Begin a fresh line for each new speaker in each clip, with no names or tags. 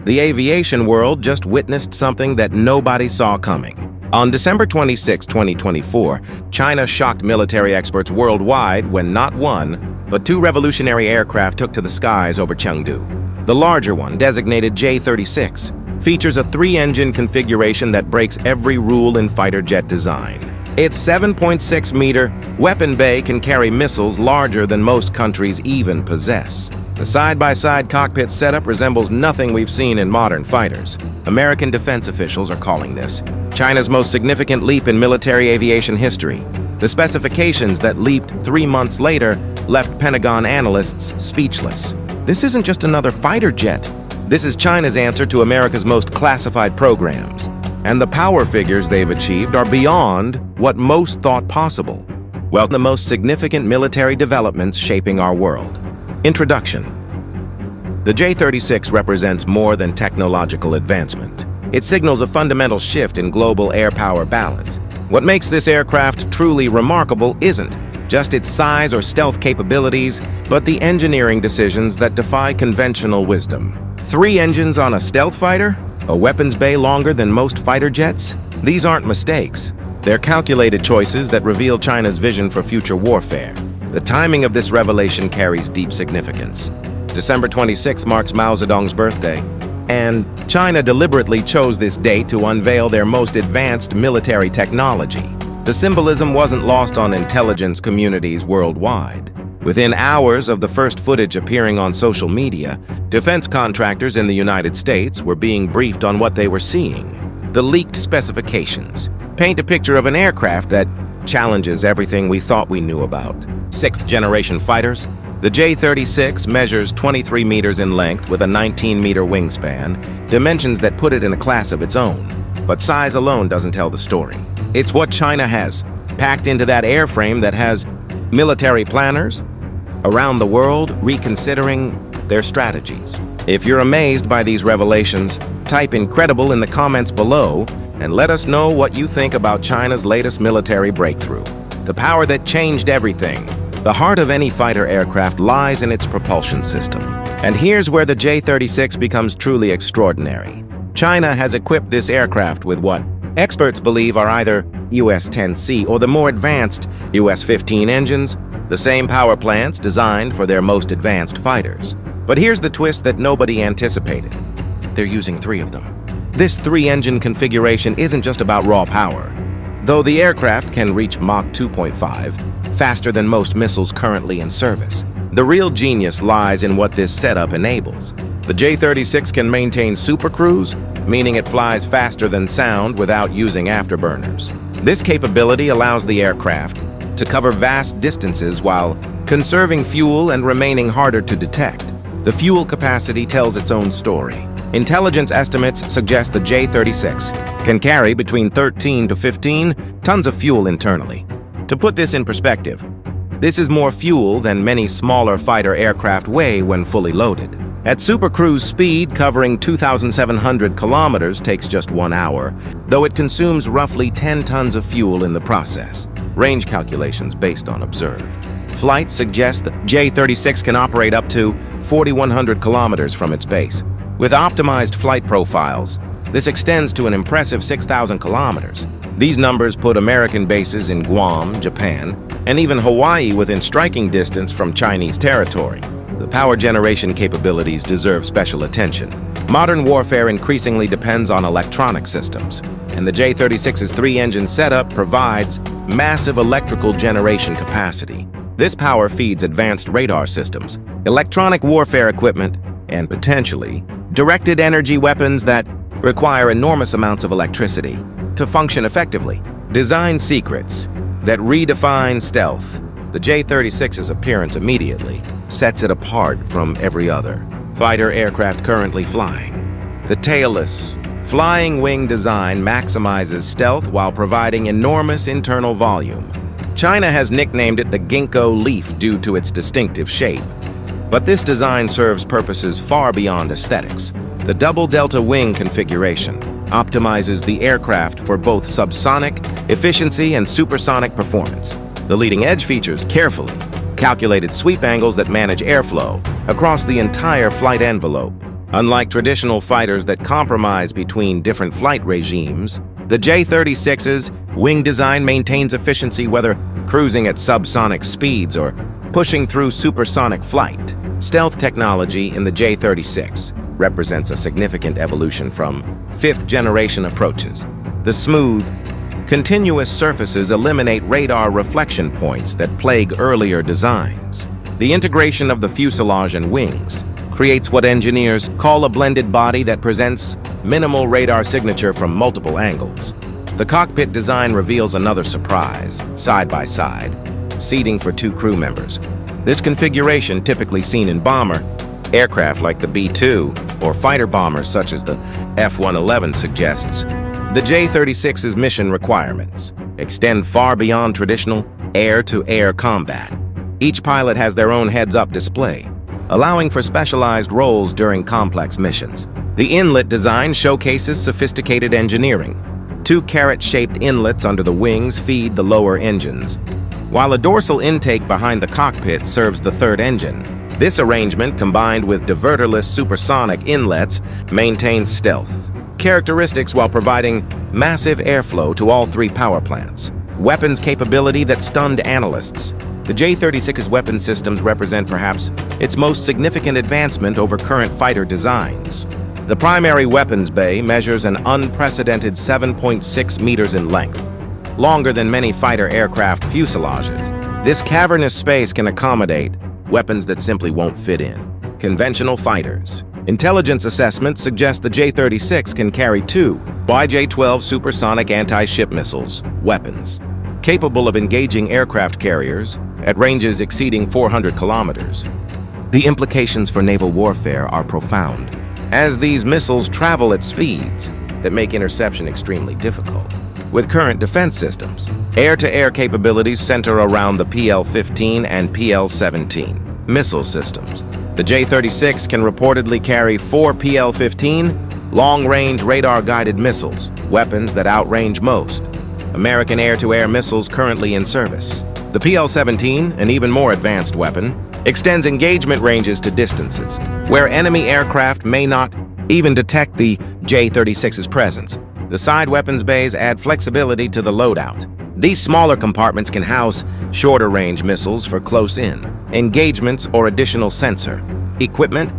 The aviation world just witnessed something that nobody saw coming. On December 26, 2024, China shocked military experts worldwide when not one, but two revolutionary aircraft took to the skies over Chengdu. The larger one, designated J-36, features a three-engine configuration that breaks every rule in fighter jet design. Its 7.6-meter weapon bay can carry missiles larger than most countries even possess. The side-by-side cockpit setup resembles nothing we've seen in modern fighters. American defense officials are calling this China's most significant leap in military aviation history. The specifications that leaped 3 months later left Pentagon analysts speechless. This isn't just another fighter jet. This is China's answer to America's most classified programs. And the power figures they've achieved are beyond what most thought possible. Well, the most significant military developments shaping our world. Introduction. The J-36 represents more than technological advancement. It signals a fundamental shift in global air power balance. What makes this aircraft truly remarkable isn't just its size or stealth capabilities, but the engineering decisions that defy conventional wisdom. 3 engines on a stealth fighter? A weapons bay longer than most fighter jets? These aren't mistakes. They're calculated choices that reveal China's vision for future warfare. The timing of this revelation carries deep significance. December 26 marks Mao Zedong's birthday, and China deliberately chose this date to unveil their most advanced military technology. The symbolism wasn't lost on intelligence communities worldwide. Within hours of the first footage appearing on social media, defense contractors in the United States were being briefed on what they were seeing. The leaked specifications paint a picture of an aircraft that challenges everything we thought we knew about. 6th-generation fighters. The J-36 measures 23 meters in length with a 19-meter wingspan, dimensions that put it in a class of its own. But size alone doesn't tell the story. It's what China has packed into that airframe that has military planners around the world reconsidering their strategies. If you're amazed by these revelations, type incredible in the comments below and let us know what you think about China's latest military breakthrough. The power that changed everything. The heart of any fighter aircraft lies in its propulsion system. And here's where the J-36 becomes truly extraordinary. China has equipped this aircraft with what experts believe are either US-10C or the more advanced US-15 engines, the same power plants designed for their most advanced fighters. But here's the twist that nobody anticipated. They're using 3 of them. This 3-engine configuration isn't just about raw power. Though the aircraft can reach Mach 2.5, faster than most missiles currently in service, the real genius lies in what this setup enables. The J-36 can maintain supercruise, meaning it flies faster than sound without using afterburners. This capability allows the aircraft to cover vast distances while conserving fuel and remaining harder to detect. The fuel capacity tells its own story. Intelligence estimates suggest the J-36 can carry between 13 to 15 tons of fuel internally. To put this in perspective, this is more fuel than many smaller fighter aircraft weigh when fully loaded. At supercruise speed, covering 2,700 kilometers takes just 1 hour, though it consumes roughly 10 tons of fuel in the process. Range calculations based on observed flights suggest that J-36 can operate up to 4,100 kilometers from its base. With optimized flight profiles, this extends to an impressive 6,000 kilometers. These numbers put American bases in Guam, Japan, and even Hawaii within striking distance from Chinese territory. The power generation capabilities deserve special attention. Modern warfare increasingly depends on electronic systems, and the J-36's 3-engine setup provides massive electrical generation capacity. This power feeds advanced radar systems, electronic warfare equipment, and potentially directed energy weapons that require enormous amounts of electricity to function effectively. Design secrets that redefine stealth. The J-36's appearance immediately sets it apart from every other fighter aircraft currently flying. The tailless, flying wing design maximizes stealth while providing enormous internal volume. China has nicknamed it the ginkgo leaf due to its distinctive shape. But this design serves purposes far beyond aesthetics. The double delta wing configuration optimizes the aircraft for both subsonic efficiency and supersonic performance. The leading edge features carefully calculated sweep angles that manage airflow across the entire flight envelope. Unlike traditional fighters that compromise between different flight regimes, the J-36's wing design maintains efficiency whether cruising at subsonic speeds or pushing through supersonic flight. Stealth technology in the J-36 represents a significant evolution from fifth-generation approaches. The smooth, continuous surfaces eliminate radar reflection points that plague earlier designs. The integration of the fuselage and wings creates what engineers call a blended body that presents minimal radar signature from multiple angles. The cockpit design reveals another surprise, side-by-side, seating for 2 crew members. This configuration, typically seen in bomber aircraft like the B-2 or fighter bombers such as the F-111, suggests the J-36's mission requirements extend far beyond traditional air-to-air combat. Each pilot has their own heads-up display, allowing for specialized roles during complex missions. The inlet design showcases sophisticated engineering. 2 carrot-shaped inlets under the wings feed the lower engines, while a dorsal intake behind the cockpit serves the third engine. This arrangement, combined with diverterless supersonic inlets, maintains stealth characteristics while providing massive airflow to all 3 power plants. Weapons capability that stunned analysts. The J-36's weapon systems represent perhaps its most significant advancement over current fighter designs. The primary weapons bay measures an unprecedented 7.6 meters in length, longer than many fighter aircraft fuselages. This cavernous space can accommodate weapons that simply won't fit in. Conventional fighters. Intelligence assessments suggest the J-36 can carry 2 YJ-12 supersonic anti-ship missiles, weapons, capable of engaging aircraft carriers at ranges exceeding 400 kilometers. The implications for naval warfare are profound, as these missiles travel at speeds that make interception extremely difficult. With current defense systems, air-to-air capabilities center around the PL-15 and PL-17 missile systems. The J-36 can reportedly carry 4 PL-15 long-range radar-guided missiles, weapons that outrange most American air-to-air missiles currently in service. The PL-17, an even more advanced weapon, extends engagement ranges to distances where enemy aircraft may not even detect the J-36's presence. The side weapons bays add flexibility to the loadout. These smaller compartments can house shorter-range missiles for close-in engagements or additional sensor equipment.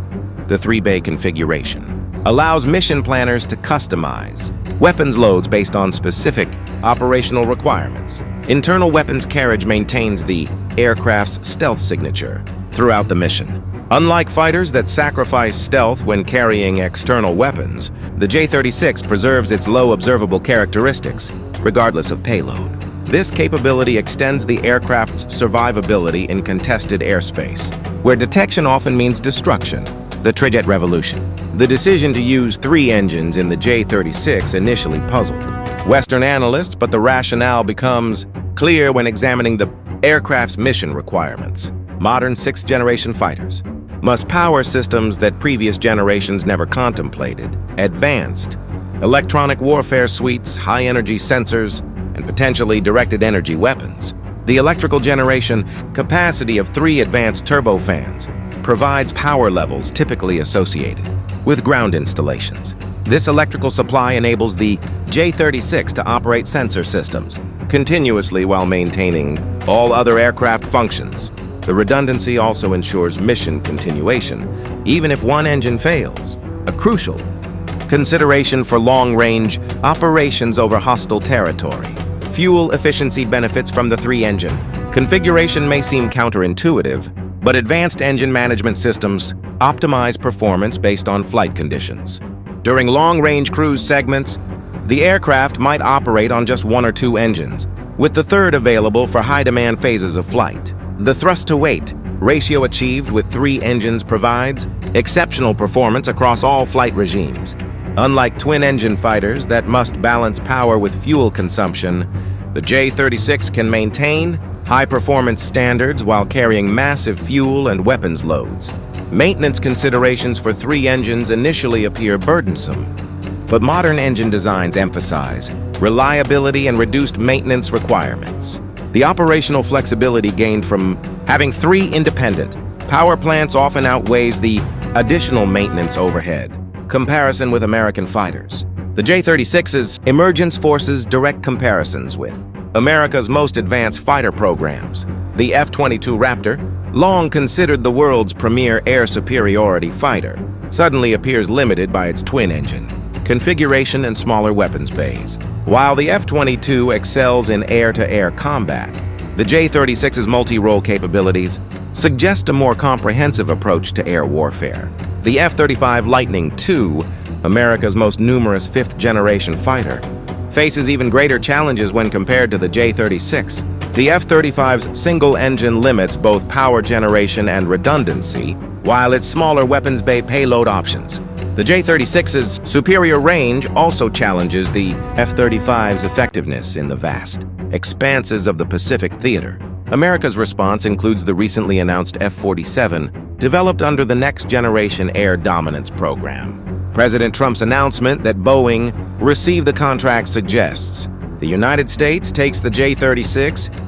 The 3-bay configuration allows mission planners to customize weapons loads based on specific operational requirements. Internal weapons carriage maintains the aircraft's stealth signature throughout the mission. Unlike fighters that sacrifice stealth when carrying external weapons, the J-36 preserves its low observable characteristics, regardless of payload. This capability extends the aircraft's survivability in contested airspace, where detection often means destruction. The Trijet Revolution. The decision to use 3 engines in the J-36 initially puzzled Western analysts, but the rationale becomes clear when examining the aircraft's mission requirements. Modern 6th-generation fighters must power systems that previous generations never contemplated. Advanced electronic warfare suites, high-energy sensors, and potentially directed energy weapons. The electrical generation capacity of 3 advanced turbofans provides power levels typically associated with ground installations. This electrical supply enables the J-36 to operate sensor systems continuously while maintaining all other aircraft functions. The redundancy also ensures mission continuation, even if one engine fails, a crucial consideration for long-range operations over hostile territory. Fuel efficiency benefits from the 3-engine configuration may seem counterintuitive, but advanced engine management systems optimize performance based on flight conditions. During long-range cruise segments, the aircraft might operate on just 1 or 2 engines, with the third available for high-demand phases of flight. The thrust-to-weight ratio achieved with 3 engines provides exceptional performance across all flight regimes. Unlike twin-engine fighters that must balance power with fuel consumption, the J-36 can maintain high-performance standards while carrying massive fuel and weapons loads. Maintenance considerations for 3 engines initially appear burdensome, but modern engine designs emphasize reliability and reduced maintenance requirements. The operational flexibility gained from having 3 independent power plants often outweighs the additional maintenance overhead. Comparison with American fighters. The J-36's emergence forces direct comparisons with America's most advanced fighter programs. The F-22 Raptor, long considered the world's premier air superiority fighter, suddenly appears limited by its twin engine, configuration, and smaller weapons bays. While the F-22 excels in air-to-air combat, the J-36's multi-role capabilities suggest a more comprehensive approach to air warfare. The F-35 Lightning II, America's most numerous fifth-generation fighter, faces even greater challenges when compared to the J-36. The F-35's single engine limits both power generation and redundancy, while its smaller weapons bay payload options. The J-36's superior range also challenges the F-35's effectiveness in the vast expanses of the Pacific theater. America's response includes the recently announced F-47, developed under the Next Generation Air Dominance Program. President Trump's announcement that Boeing received the contract suggests the United States takes the J-36